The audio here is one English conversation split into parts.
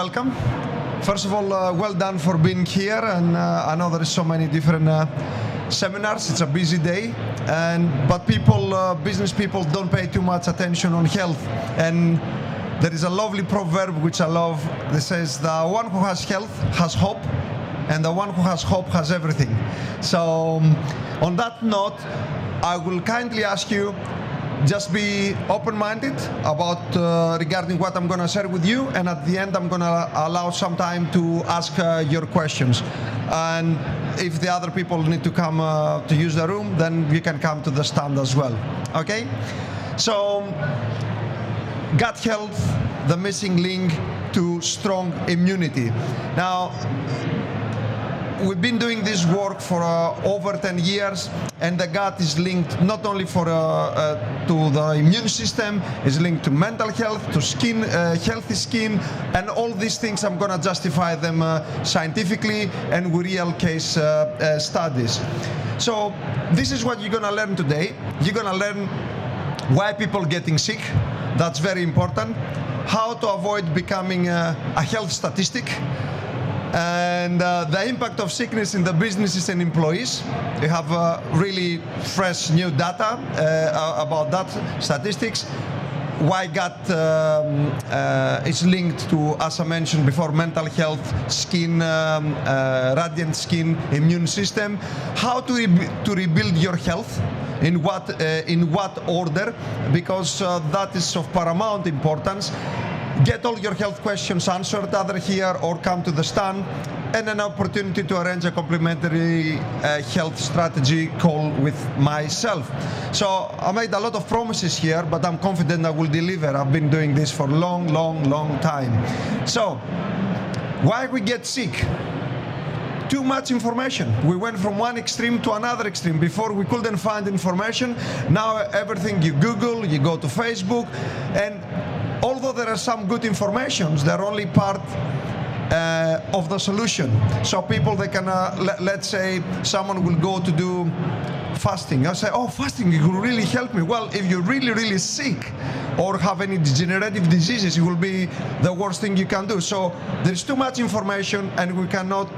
welcome. First of all, well done for being here, and I know there is so many different seminars. It's a busy day, but business people don't pay too much attention on health. And there is a lovely proverb which I love that says, the one who has health has hope, and the one who has hope has everything. So on that note, I will kindly ask you, just be open-minded about regarding what I'm going to share with you, and at the end I'm going to allow some time to ask your questions. And if the other people need to come to use the room, then you can come to the stand as well. Okay? So, gut health, the missing link to strong immunity. Now, we've been doing this work for over 10 years, and the gut is linked not only to the immune system, it's linked to mental health, to skin, healthy skin, and all these things I'm going to justify them scientifically and with real case studies. So this is what you're going to learn today. You're going to learn why people are getting sick. That's very important. How to avoid becoming a health statistic. And the impact of sickness in the businesses and employees. We have really fresh new data about that, statistics. Why gut is linked to, as I mentioned before, mental health, skin, radiant skin, immune system. How to rebuild your health, in what order, because that is of paramount importance. Get all your health questions answered either here or come to the stand, and an opportunity to arrange a complimentary health strategy call with myself. So I made a lot of promises here, but I'm confident I will deliver. I've been doing this for a long time. So why we get sick? Too much information. We went from one extreme to another extreme. Before we couldn't find information. Now everything you Google, you go to Facebook, and although there are some good informations, they're only part of the solution. So people, they can, let's say someone will go to do fasting. I say, oh, fasting, it will really help me. Well, if you're really sick or have any degenerative diseases, it will be the worst thing you can do. So there's too much information, and we cannot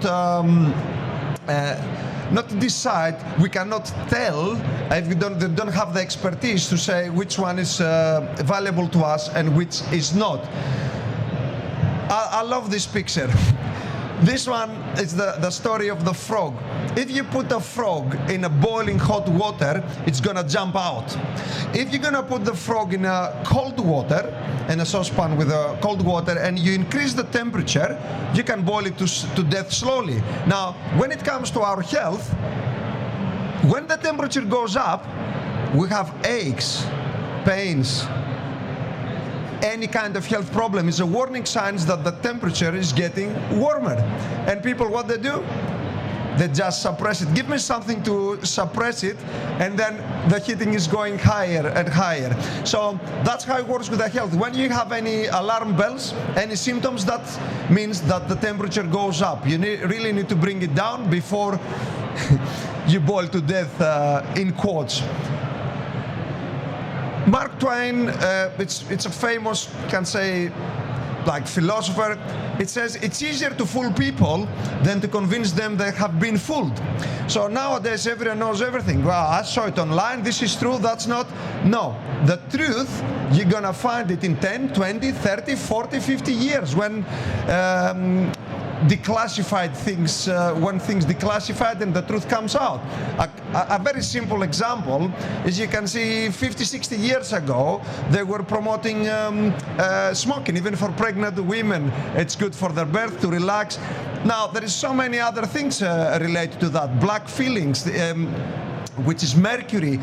not decide, we cannot tell if we don't have the expertise to say which one is valuable to us and which is not. I love this picture. This one is the story of the frog. If you put a frog in a boiling hot water, it's gonna jump out. If you're gonna put the frog in a cold water, in a saucepan with cold water, and you increase the temperature, you can boil it to death slowly. Now, when it comes to our health, when the temperature goes up, we have aches, pains. Any kind of health problem is a warning sign that the temperature is getting warmer. And people, what they do? They just suppress it. Give me something to suppress it, and then the heating is going higher and higher. So that's how it works with the health. When you have any alarm bells, any symptoms, that means that the temperature goes up. You really need to bring it down before you boil to death, in quotes. Mark Twain, it's a famous, can say, like philosopher. It says it's easier to fool people than to convince them they have been fooled. So nowadays everyone knows everything. Well, I saw it online, this is true, that's not. No, the truth, you're gonna find it in 10, 20, 30, 40, 50 years when declassified things, when things declassified and the truth comes out. A very simple example is, you can see 50, 60 years ago, they were promoting smoking, even for pregnant women. It's good for their birth, to relax. Now, there is so many other things related to that. Black fillings, which is mercury,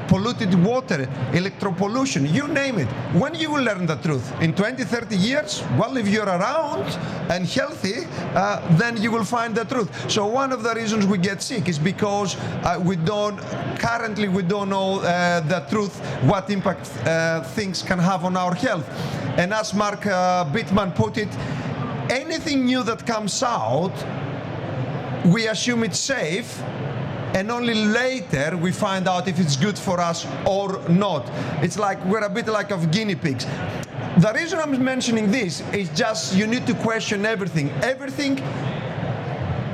polluted water, electropollution, you name it. When you will learn the truth? In 20, 30 years? Well, if you're around and healthy, then you will find the truth. So one of the reasons we get sick is because currently we don't know the truth, what impact things can have on our health. And as Mark Bittman put it, anything new that comes out, we assume it's safe, and only later we find out if it's good for us or not. It's like we're a bit like of guinea pigs. The reason I'm mentioning this is just you need to question everything. Everything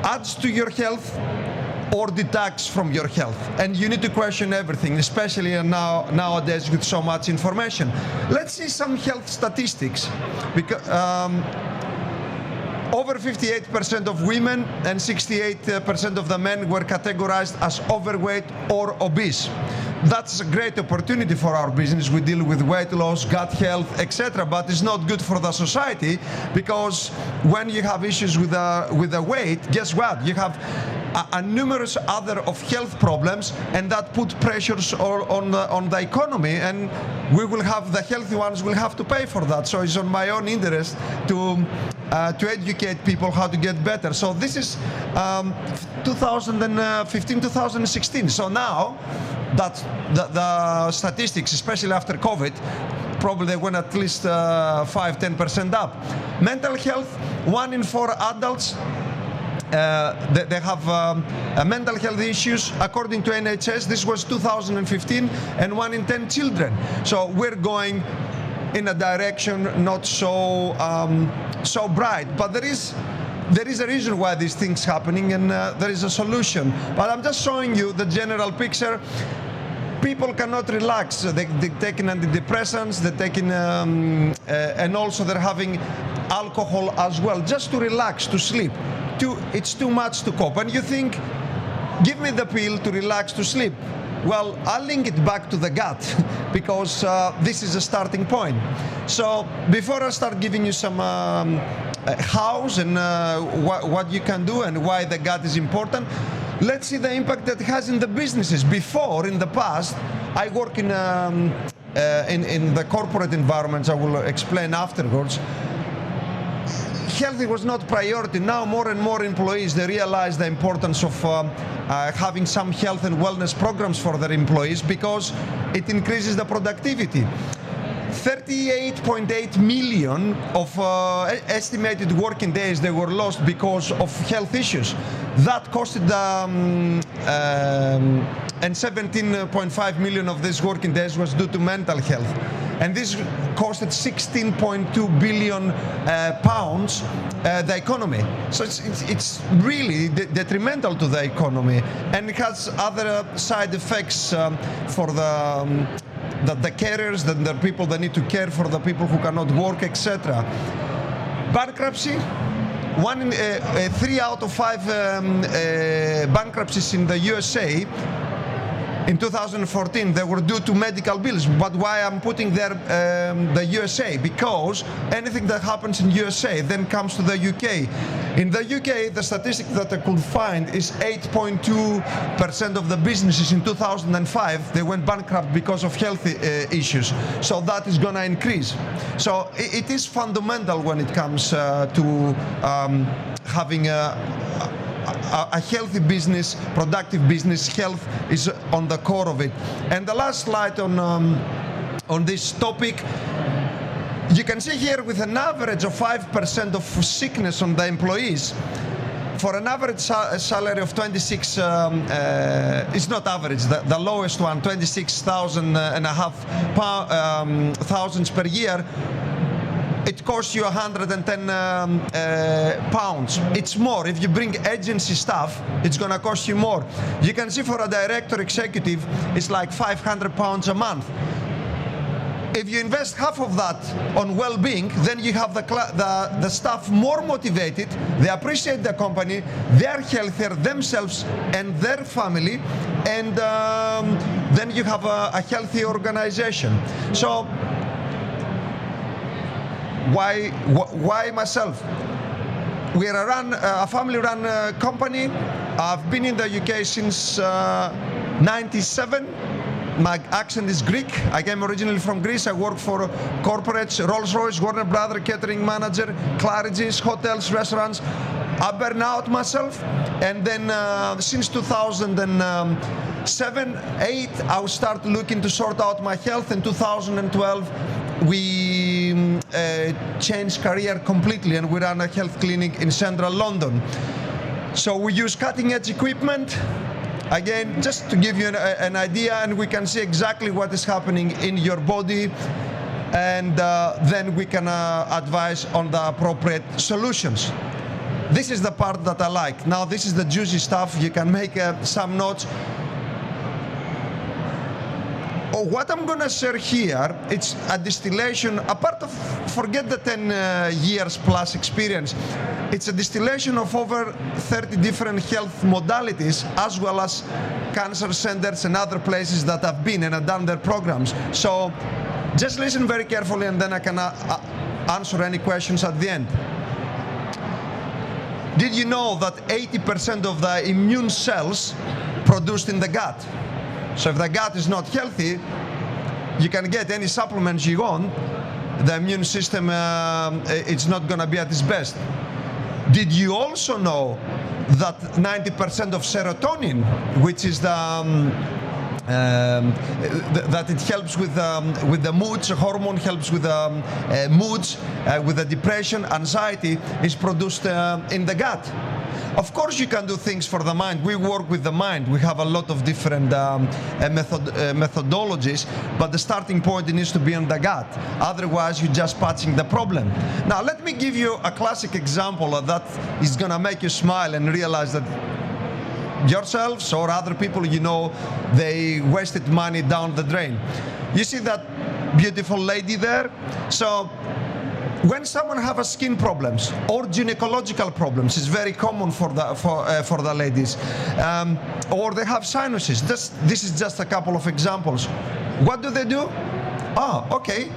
adds to your health or detracts from your health, and you need to question everything, especially nowadays with so much information. Let's see some health statistics. Because over 58% of women and 68% of the men were categorized as overweight or obese. That's a great opportunity for our business. We deal with weight loss, gut health, etc. But it's not good for the society, because when you have issues with the weight, guess what? You have a numerous other of health problems, and that put pressures on the economy, and we will have the healthy ones will have to pay for that. So it's on my own interest to educate people how to get better. So this is 2015-2016. So now that the statistics, especially after COVID, probably they went at least 5-10% up. Mental health, 1 in 4 adults they have mental health issues. According to NHS, this was 2015, and 1 in 10 children. So we're going in a direction not so so bright, but there is a reason why these things happening, and there is a solution. But I'm just showing you the general picture. People cannot relax. They're taking antidepressants, they're taking, and also they're having alcohol as well, just to relax, to sleep. It's too much to cope. And you think, give me the pill to relax, to sleep. Well, I'll link it back to the gut, because this is a starting point. So before I start giving you some hows and what you can do and why the gut is important, let's see the impact that it has in the businesses. Before, in the past, I work in the corporate environments. I will explain afterwards. Health was not priority. Now more and more employees, they realize the importance of having some health and wellness programs for their employees, because it increases the productivity. 38.8 million of estimated working days they were lost because of health issues. That costed and 17.5 million of these working days was due to mental health. And this costed 16.2 billion pounds the economy. So it's really detrimental to the economy, and it has other side effects for the carers, the people that need to care for the people who cannot work, etc. Bankruptcy. 3 out of 5 bankruptcies in the USA in 2014, they were due to medical bills. But why I'm putting there the USA? Because anything that happens in USA then comes to the UK. In the UK, the statistic that I could find is 8.2% of the businesses in 2005, they went bankrupt because of health issues. So that is going to increase. So it is fundamental when it comes to having a healthy business, productive business. Health is on the core of it. And the last slide on this topic, you can see here with an average of 5% of sickness on the employees. For an average salary of 26, it's not average, the lowest one, 26,500 thousands per year, it costs you 110 pounds. It's more. If you bring agency staff, it's going to cost you more. You can see for a director executive, it's like 500 pounds a month. If you invest half of that on well-being, then you have the staff more motivated, they appreciate the company, they are healthier themselves and their family, and then you have a healthy organization. So why myself? We are a family-run company. I've been in the UK since 97. My accent is Greek. I came originally from Greece. I worked for corporates, Rolls-Royce, Warner Brothers, catering manager, Claridge's, hotels, restaurants. I burned out myself, and then since 2007, 8, I started looking to sort out my health. In 2012, we changed career completely, and we ran a health clinic in central London. So we use cutting-edge equipment. Again, just to give you an idea, and we can see exactly what is happening in your body. and then we can advise on the appropriate solutions. This is the part that I like. Now this is the juicy stuff. You can make some notes. What I'm going to share here, it's a distillation, apart of, forget the 10 years plus experience, it's a distillation of over 30 different health modalities, as well as cancer centers and other places that I've been and I've done their programs. So just listen very carefully, and then I can answer any questions at the end. Did you know that 80% of the immune cells produced in the gut? So if the gut is not healthy, you can get any supplements you want, the immune system it's not going to be at its best. Did you also know that 90% of serotonin, which is the that it helps with the moods, hormone helps with moods, with the depression, anxiety, is produced in the gut. Of course you can do things for the mind. We work with the mind. We have a lot of different methodologies, but the starting point needs to be in the gut. Otherwise you're just patching the problem. Now let me give you a classic example that is going to make you smile and realize that yourselves or other people you know, they wasted money down the drain. You see that beautiful lady there? So when someone have skin problems or gynecological problems, it's very common for the ladies, or they have sinuses. This is just a couple of examples. What do? Okay.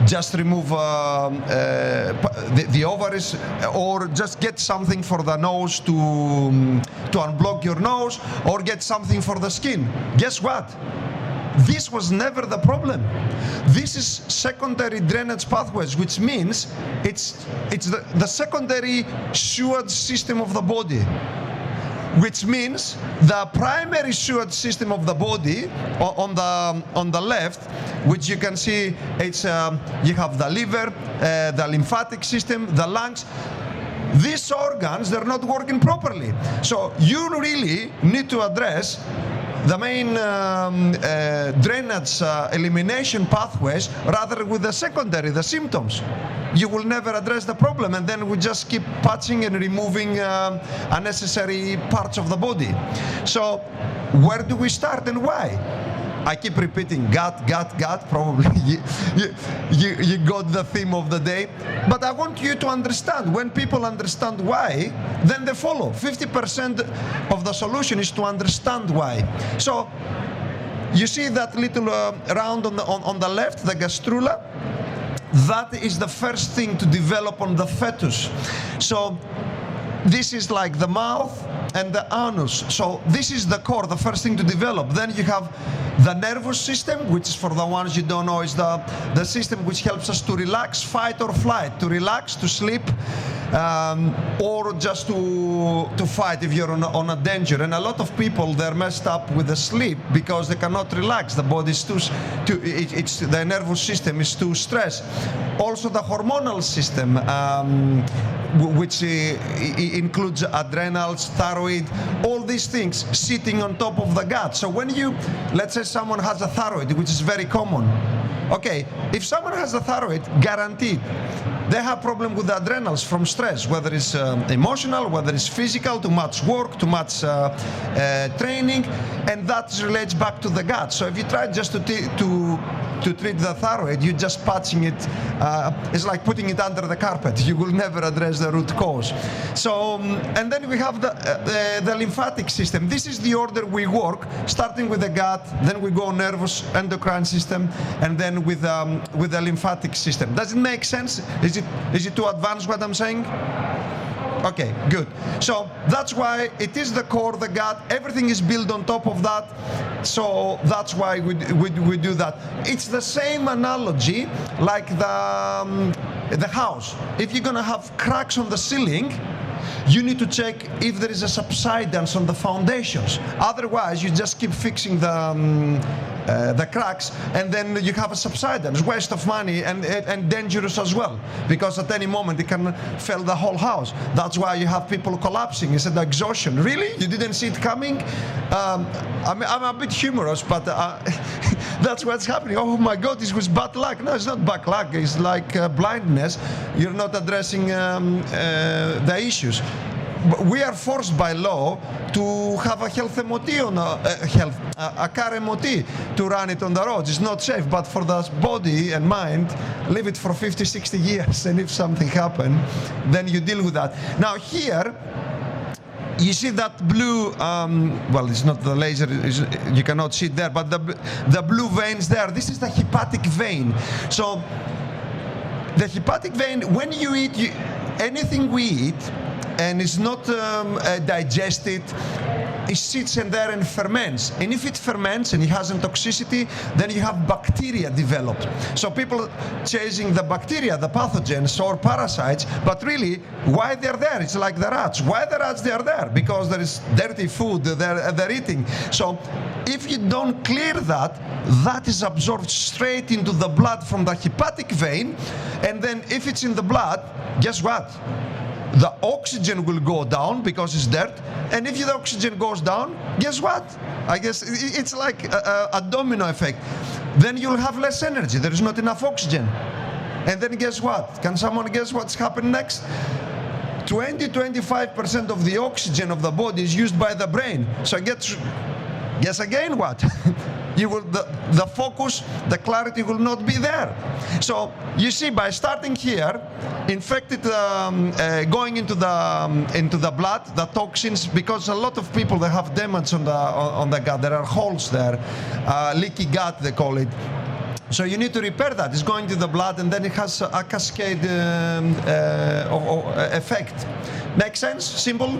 Just remove the ovaries, or just get something for the nose to unblock your nose, or get something for the skin. Guess what? This was never the problem. This is secondary drainage pathways, which means it's the secondary sewage system of the body, which means the primary sewage system of the body on the left, which you can see, it's you have the liver, the lymphatic system, the lungs. These organs, they're not working properly. So you really need to address the main drainage elimination pathways rather with the secondary, the symptoms. You will never address the problem, and then we just keep patching and removing unnecessary parts of the body. So where do we start and why? I keep repeating gut. Probably you got the theme of the day. But I want you to understand, when people understand why, then they follow. 50% of the solution is to understand why. So you see that little round on the left, the gastrula? That is the first thing to develop on the fetus. So this is like the mouth and the anus. So this is the core, the first thing to develop. Then you have the nervous system, which is, for the ones you don't know, is the system which helps us to relax, fight or flight, to relax, to sleep, or just to fight if you're on a danger. And a lot of people, they're messed up with the sleep because they cannot relax. The body is the nervous system is too stressed. Also the hormonal system, which includes adrenals, thyroid, all these things sitting on top of the gut. So when let's say someone has a thyroid, which is very common. Okay, if someone has a thyroid, guaranteed, they have problem with the adrenals from stress, whether it's emotional, whether it's physical, too much work, too much training, and that relates back to the gut. So if you try just to treat the thyroid, you're just patching it. It's like putting it under the carpet. You will never address the root cause. So, and then we have the lymphatic system. This is the order we work, starting with the gut, then we go nervous, endocrine system, and then with the lymphatic system. Does it make sense? Is it too advanced what I'm saying? Okay, good. So that's why it is the core, the gut. Everything is built on top of that. So that's why we do that. It's the same analogy like the house. If you're gonna have cracks on the ceiling, you need to check if there is a subsidence on the foundations. Otherwise, you just keep fixing the cracks, and then you have a subsidence, waste of money, and dangerous as well, because at any moment it can fail the whole house. That's why you have people collapsing. It's an exhaustion. Really? You didn't see it coming? I'm a bit humorous, but That's what's happening. Oh my God, this was bad luck. No, it's not bad luck. It's like blindness. You're not addressing the issues. We are forced by law to have a health MOT on a car MOT to run it on the roads. It's not safe, but for the body and mind, leave it for 50, 60 years, and if something happens, then you deal with that. Now here, you see that blue, well, it's not the laser, you cannot see it there, but the blue veins there, this is the hepatic vein. So the hepatic vein, when you eat, anything we eat, and it's not digested, it sits in there and ferments. And if it ferments and it has a toxicity, then you have bacteria developed. So people chasing the bacteria, the pathogens or parasites, but really, why they're there? It's like the rats. Why the rats they are there? Because there is dirty food they're eating. So if you don't clear that, that is absorbed straight into the blood from the hepatic vein, and then if it's in the blood, guess what? The oxygen will go down because it's dirt, and if the oxygen goes down, guess what? I guess it's like a domino effect. Then you'll have less energy. There is not enough oxygen. And then guess what? Can someone guess what's happened next? 20-25% of the oxygen of the body is used by the brain. So guess again what? You will, the focus, the clarity will not be there. So you see, by starting here, infected, going into the blood, the toxins, because a lot of people, they have damage on the gut. There are holes there, leaky gut they call it. So you need to repair that. It's going to the blood, and then it has a cascade effect. Make sense? Simple?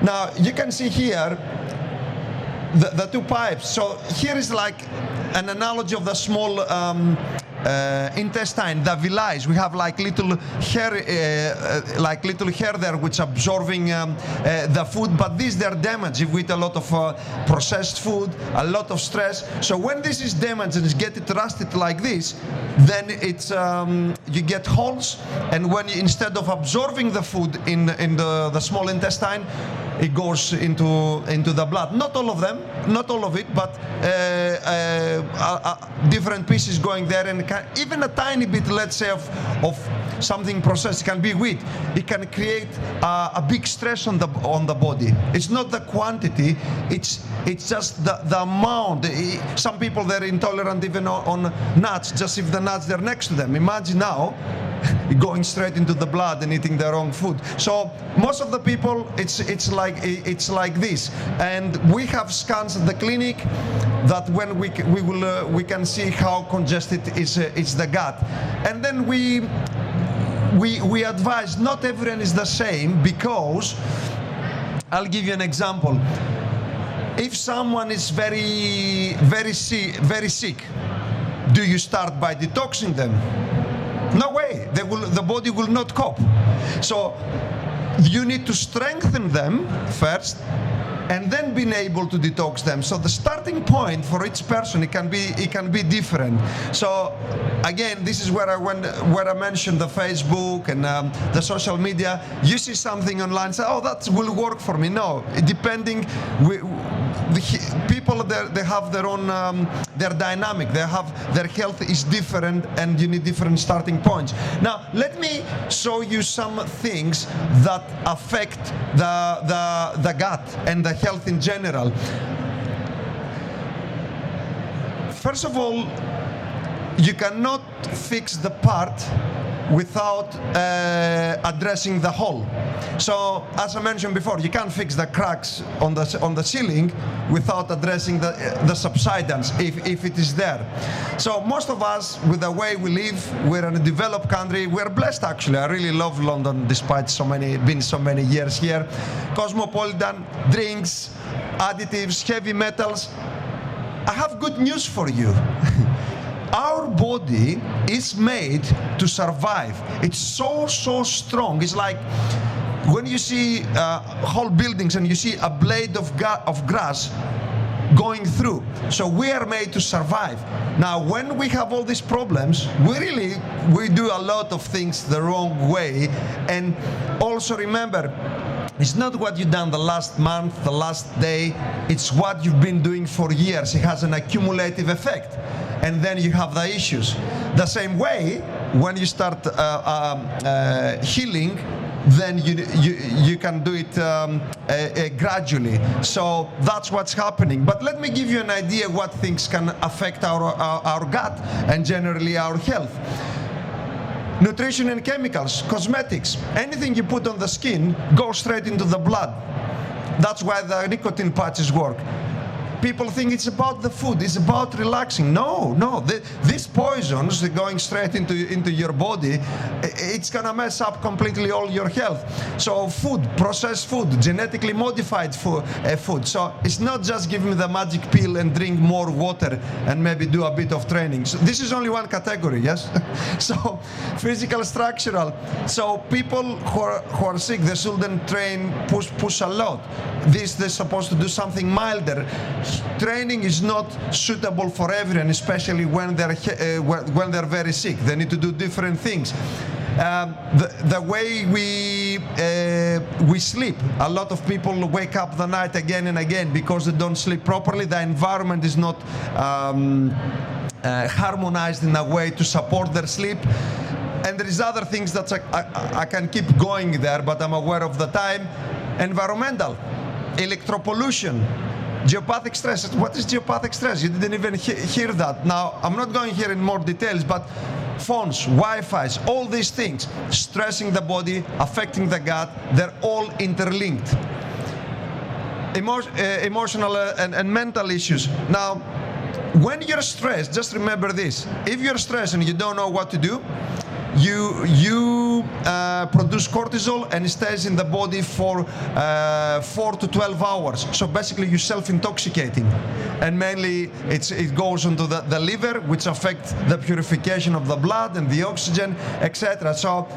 Now you can see here the two pipes. So here is like an analogy of the small intestine, the villi. We have like little hair there which absorbing the food, but these they're damaged if we eat a lot of processed food, a lot of stress. So when this is damaged and get it rusted like this, then it's you get holes, and when you, instead of absorbing the food in the small intestine, it goes into the blood. Not all of them, not all of it, but different pieces going there, and even a tiny bit, let's say, of something processed can be wheat. It can create a big stress on the body. It's not the quantity; it's just the amount. Some people they're intolerant even on nuts. Just if the nuts they're next to them. Imagine now going straight into the blood and eating the wrong food. So most of the people, it's like this. And we have scans at the clinic that when we can see how congested is the gut. And then we advise not everyone is the same, because I'll give you an example. If someone is very sick, do you start by detoxing them? No way. The body will not cope. So you need to strengthen them first, and then being able to detox them. So the starting point for each person, it can be different. So again, this is where I mentioned the Facebook and the social media. You see something online, say, oh, that will work for me. No, depending. People they have their own their dynamic. Their health is different, and you need different starting points. Now let me show you some things that affect the gut and the health in general. First of all, you cannot fix the part without addressing the hole. So, as I mentioned before, you can't fix the cracks on the ceiling without addressing the subsidence if it is there. So, most of us, with the way we live, we're in a developed country. We're blessed, actually. I really love London, despite being so many years here. Cosmopolitan, drinks, additives, heavy metals. I have good news for you. Our body is made to survive. It's so strong. It's like when you see whole buildings and you see a blade of grass going through. So we are made to survive. Now, when we have all these problems, we do a lot of things the wrong way. And also remember, It's not what you've done the last month, the last day. It's what you've been doing for years. It has an accumulative effect. And then you have the issues. The same way, when you start healing, then you can do it gradually. So that's what's happening. But let me give you an idea what things can affect our gut and generally our health. Nutrition and chemicals, cosmetics, anything you put on the skin goes straight into the blood. That's why the nicotine patches work. People think it's about the food, it's about relaxing. No, these poisons going straight into your body, it's gonna mess up completely all your health. So food, processed food, genetically modified food. So it's not just give me the magic pill and drink more water and maybe do a bit of training. So this is only one category, yes? So physical, structural. So people who are sick, they shouldn't train, push a lot. They're supposed to do something milder. Training is not suitable for everyone, especially when they're very sick. They need to do different things. The way we sleep, a lot of people wake up the night again and again because they don't sleep properly. The environment is not harmonized in a way to support their sleep. And there is other things that I can keep going there, but I'm aware of the time. Environmental, electropollution, geopathic stress. What is geopathic stress? You didn't even hear that. Now, I'm not going here in more details, but phones, Wi-Fi's, all these things, stressing the body, affecting the gut, they're all interlinked. Emotional and mental issues. Now, when you're stressed, just remember this. If you're stressed and you don't know what to do, you produce cortisol and it stays in the body for 4 to 12 hours. So basically you're self-intoxicating. And mainly it goes into the liver, which affects the purification of the blood and the oxygen, etc. So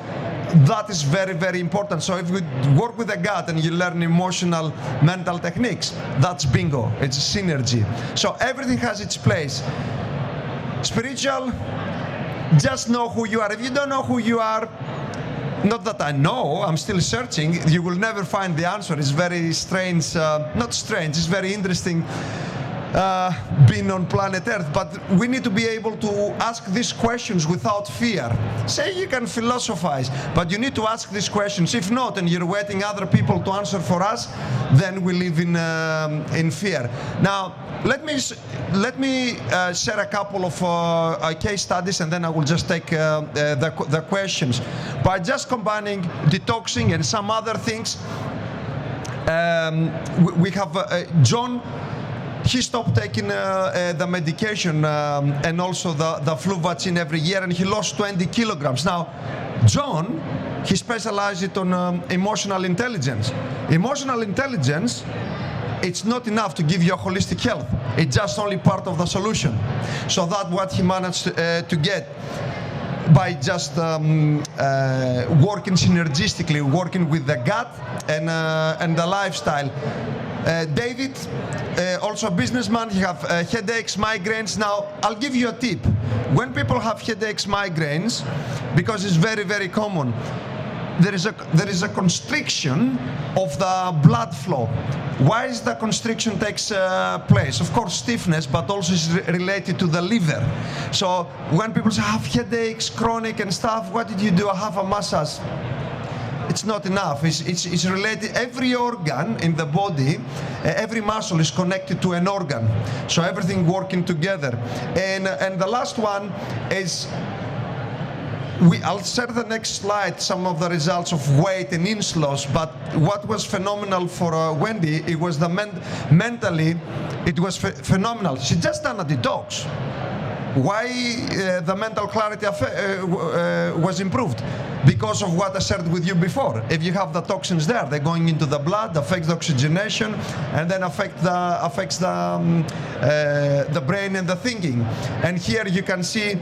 that is very, very important. So if you work with the gut and you learn emotional, mental techniques, that's bingo. It's synergy. So everything has its place. Spiritual, just know who you are. If you don't know who you are, not that I know, I'm still searching, you will never find the answer. It's very strange, not strange, it's very interesting being on planet Earth, but we need to be able to ask these questions without fear. Say you can philosophize, but you need to ask these questions. If not, and you're waiting other people to answer for us, then we live in fear. Now, let me share a couple of case studies, and then I will just take the questions. By just combining detoxing and some other things, we have John. He stopped taking the medication and also the flu vaccine every year, and he lost 20 kilograms. Now, John, he specialized on emotional intelligence. Emotional intelligence, it's not enough to give you a holistic health. It's just only part of the solution. So that's what he managed to get by just working synergistically, working with the gut and the lifestyle. David, also a businessman, he have headaches, migraines. Now, I'll give you a tip. When people have headaches, migraines, because it's very, very common, there is a constriction of the blood flow. Why is the constriction takes place? Of course, stiffness, but also is related to the liver. So when people say, I have headaches, chronic and stuff, what did you do? I have a massage. It's not enough. It's related. Every organ in the body, every muscle is connected to an organ. So everything working together. And the last one is, I'll share the next slide, some of the results of weight and inch loss, but what was phenomenal for Wendy, it was mentally, it was phenomenal. She just done a detox. Why the mental clarity was improved? Because of what I shared with you before. If you have the toxins there, they're going into the blood, affects the oxygenation, and then affects the brain and the thinking. And here you can see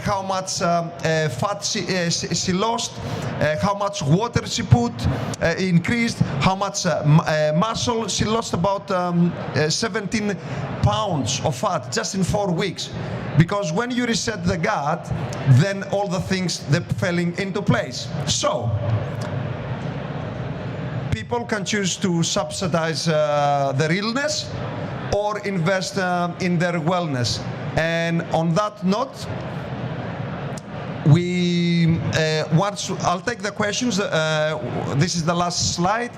how much fat she lost, how much water she put, increased, how much muscle. She lost about 17 pounds of fat just in 4 weeks. Because when you reset the gut, then all the things, they're falling into place. So, people can choose to subsidize their illness or invest in their wellness. And on that note, I'll take the questions. This is the last slide.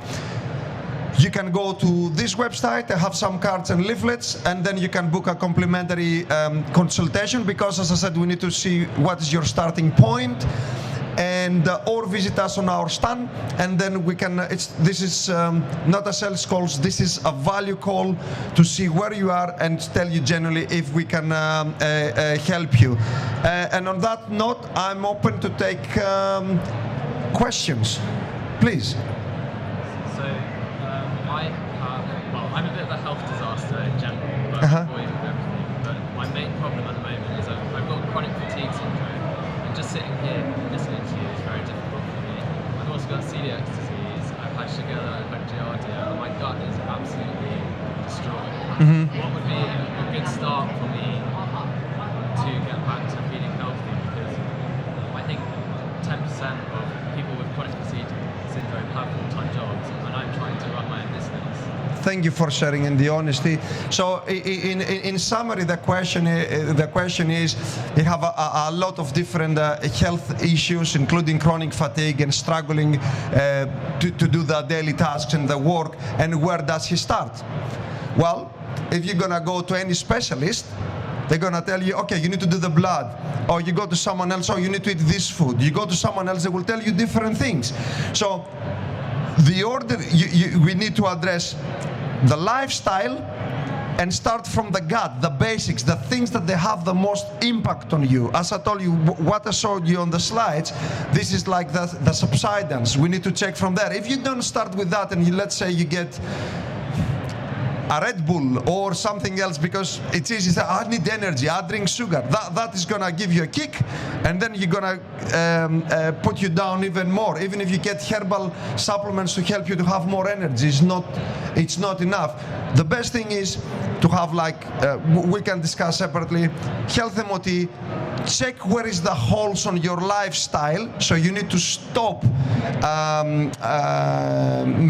You can go to this website. I have some cards and leaflets, and then you can book a complimentary consultation, because, as I said, we need to see what is your starting point, and or visit us on our stand, and then we can. This is not a sales call. This is a value call to see where you are and tell you generally if we can help you. And on that note, I'm open to take questions, please. I'm a bit of a health disaster in general, but avoiding everything. But my main problem at the moment is I've got chronic fatigue syndrome, and just sitting here listening to you is very difficult for me. I've also got celiac disease, I've had Shigella, I've had Giardia, and my gut is absolutely destroyed. What would be a good start for me to get back to feeling healthy? Because I think 10% of people with chronic fatigue syndrome have full-time jobs, and I'm trying to run my own business. Thank you for sharing and the honesty. So, in summary, the question is, you have a lot of different health issues, including chronic fatigue and struggling to do the daily tasks and the work. And where does he start? Well, if you're gonna go to any specialist, they're gonna tell you, okay, you need to do the blood, or you go to someone else, or you need to eat this food. You go to someone else, they will tell you different things. So, the order we need to address the lifestyle and start from the gut, the basics, the things that they have the most impact on you. As I told you, what I showed you on the slides, this is like the subsidence. We need to check from there. If you don't start with that, and let's say you get a Red Bull or something else because it's easy to say, I need energy, I drink sugar. That is gonna give you a kick, and then you're gonna put you down even more. Even if you get herbal supplements to help you to have more energy, it's not enough. The best thing is to have, like, we can discuss separately, health MOT. Check where is the holes on your lifestyle, so you need to stop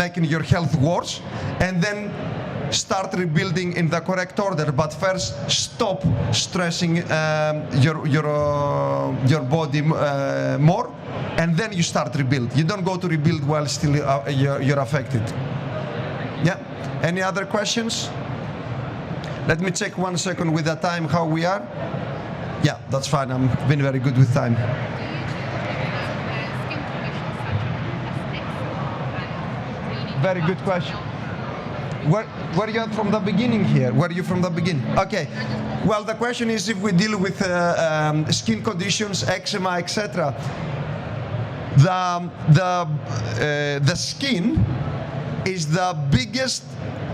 making your health worse, and then start rebuilding in the correct order. But first, stop stressing your body more, and then you start rebuild. You don't go to rebuild while still you're affected. Yeah. Any other questions? Let me check 1 second with the time how we are. Yeah, that's fine. I've been very good with time. Very good question. Where are you from the beginning here? Where are you from the beginning? Okay. Well, the question is if we deal with skin conditions, eczema, etc. The skin is the biggest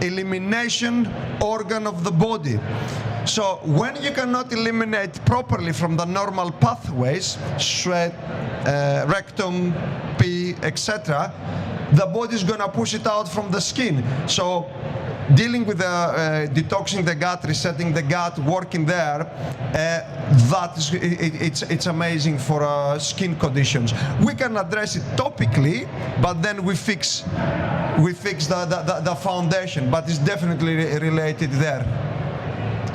elimination organ of the body. So when you cannot eliminate properly from the normal pathways, sweat, rectum, pee, etc., the body is going to push it out from the skin. So dealing with detoxing the gut, resetting the gut, working there, it's amazing for skin conditions. We can address it topically, but then we fix the foundation, but it's definitely related there.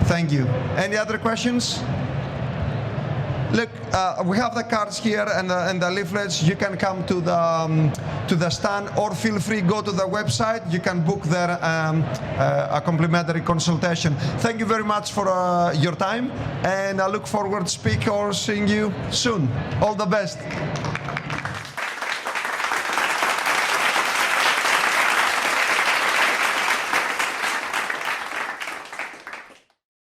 Thank you. Any other questions? Look, we have the cards here and the leaflets. You can come to the stand, or feel free go to the website. You can book there a complimentary consultation. Thank you very much for your time, and I look forward to speak or seeing you soon. All the best.